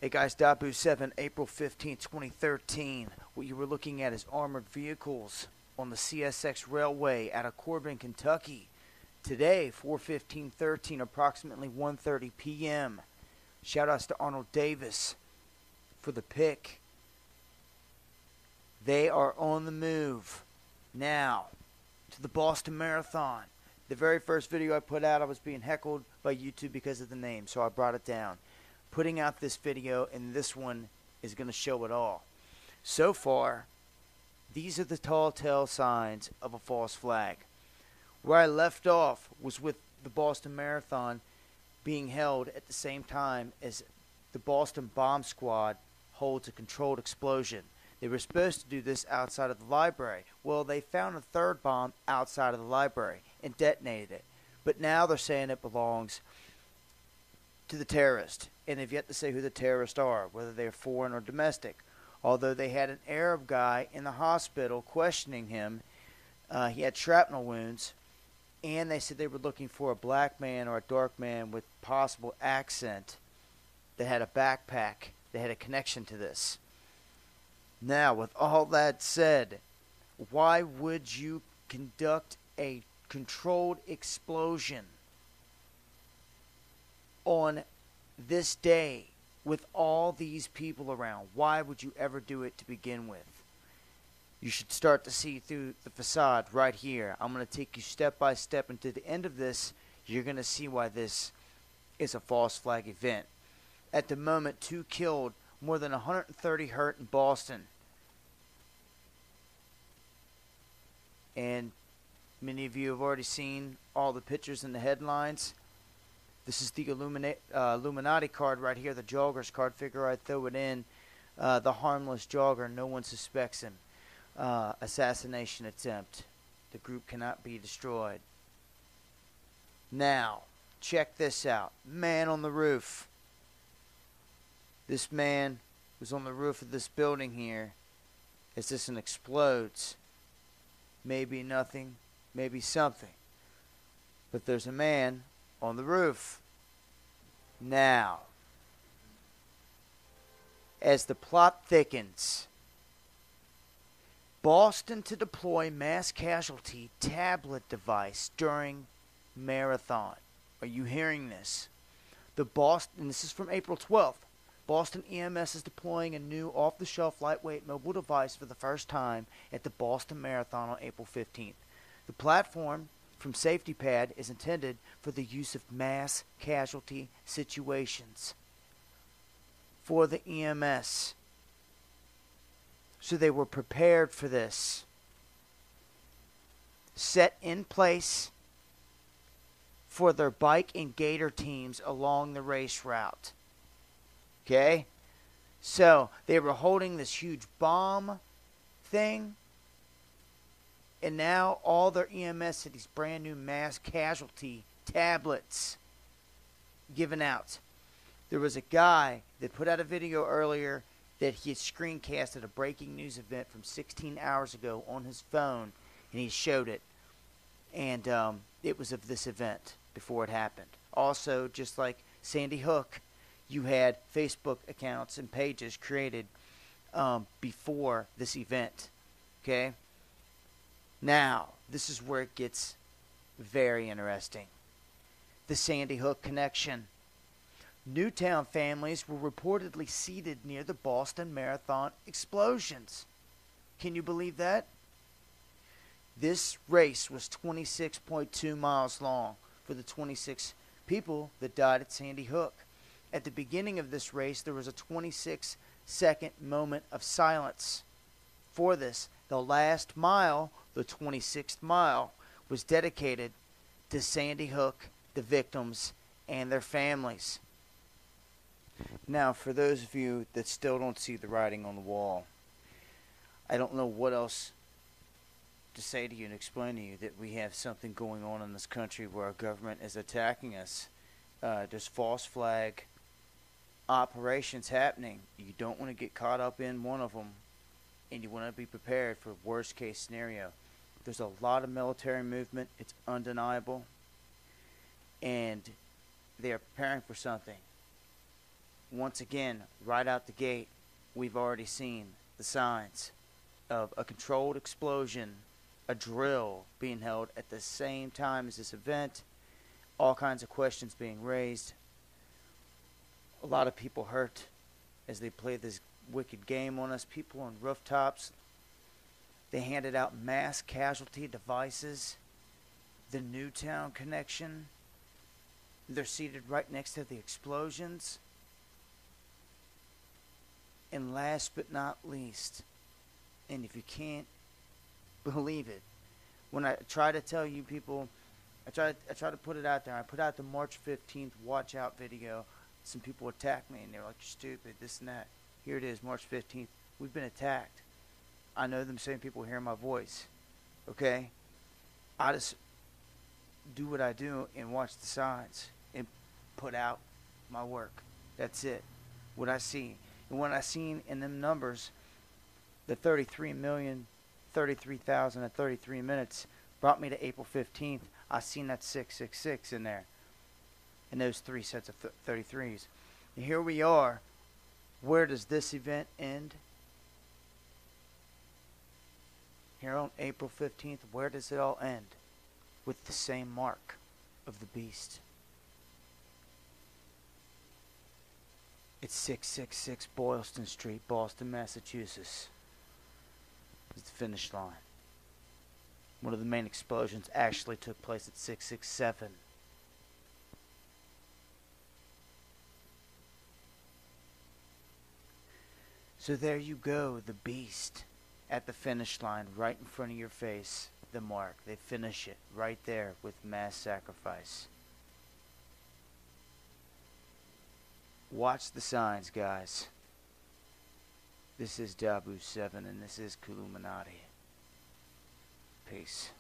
Hey guys, Dabu7, April 15, 2013. What you were looking at is armored vehicles on the CSX Railway out of Corbin, Kentucky. Today, 4/15/13, approximately 1:30 p.m. Shoutouts to Arnold Davis for the pick. They are on the move now to the Boston Marathon. The very first video I put out, I was being heckled by YouTube because of the name, so I brought it down. Putting out this video, and this one is going to show it all. So far, these are the tall tale signs of a false flag. Where I left off was with the Boston Marathon being held at the same time as the Boston Bomb Squad holds a controlled explosion. They were supposed to do this outside of the library. Well, they found a third bomb outside of the library and detonated it. But now they're saying it belongs to the terrorist, and they've yet to say who the terrorists are, whether they're foreign or domestic. Although they had an Arab guy in the hospital questioning him. He had shrapnel wounds, and they said they were looking for a black man or a dark man with possible accent that had a backpack that had a connection to this. Now, with all that said, why would you conduct a controlled explosion on this day with all these people around? Why would you ever do it to begin with? You should start to see through the facade right here. I'm going to take you step by step, and to the end of this, you're going to see why this is a false flag event. At the moment, 2 killed, more than 130 hurt in Boston. And many of you have already seen all the pictures and the headlines. This is the Illuminati card right here, the jogger's card. Figure I'd throw it in. The harmless jogger, no one suspects him. Assassination attempt. The group cannot be destroyed. Now, check this out. Man on the roof. This man was on the roof of this building here as this one explodes. Maybe nothing, maybe something. But there's a man on the roof. Now, as the plot thickens, Boston to deploy mass casualty tablet device during marathon. Are you hearing this? And this is from April 12th. Boston EMS is deploying a new off-the-shelf lightweight mobile device for the first time at the Boston Marathon on April 15th. The platform from SafetyPad is intended for the use of mass casualty situations for the EMS. So they were prepared for this. Set in place for their bike and gator teams along the race route. Okay? So they were holding this huge bomb thing, and now all their EMS had these brand new mass casualty tablets given out. There was a guy that put out a video earlier that he had screencasted a breaking news event from 16 hours ago on his phone, and he showed it. And it was of this event before it happened. Also, just like Sandy Hook, you had Facebook accounts and pages created before this event. Okay? Now, this is where it gets very interesting. The Sandy Hook connection. Newtown families were reportedly seated near the Boston Marathon explosions. Can you believe that? This race was 26.2 miles long for the 26 people that died at Sandy Hook. At the beginning of this race, there was a 26-second moment of silence for this. The last mile, the 26th mile, was dedicated to Sandy Hook, the victims, and their families. Now, for those of you that still don't see the writing on the wall, I don't know what else to say to you and explain to you that we have something going on in this country where our government is attacking us. There's false flag operations happening. You don't want to get caught up in one of them, and you want to be prepared for worst case scenario. There's a lot of military movement. It's undeniable. And they are preparing for something. once again, right out the gate, we've already seen the signs of a controlled explosion, a drill being held at the same time as this event, all kinds of questions being raised, a lot of people hurt as they play this wicked game on us, people on rooftops. They handed out mass casualty devices, the Newtown connection. They're seated right next to the explosions. And last but not least, and if you can't believe it, when I try to tell you people, I try to put it out there. I put out the March 15th watch out video. Some people attacked me and they were like, "You're stupid, this and that." Here it is, March 15th. We've been attacked. I know them same people hearing my voice. Okay? I just do what I do and watch the signs and put out my work. That's it. What I see. And when I seen in them numbers, the 33,033 minutes brought me to April 15th. I seen that 666 in there. And those three sets of 33s. And here we are. Where does this event end? Here on April 15th, where does it all end? With the same mark of the beast. It's 666 Boylston Street, Boston, Massachusetts. It's the finish line. One of the main explosions actually took place at 667. So there you go, the beast at the finish line, right in front of your face, the mark. They finish it right there with mass sacrifice. Watch the signs, guys. This is Dabu7 and this is iLLuminati. Peace.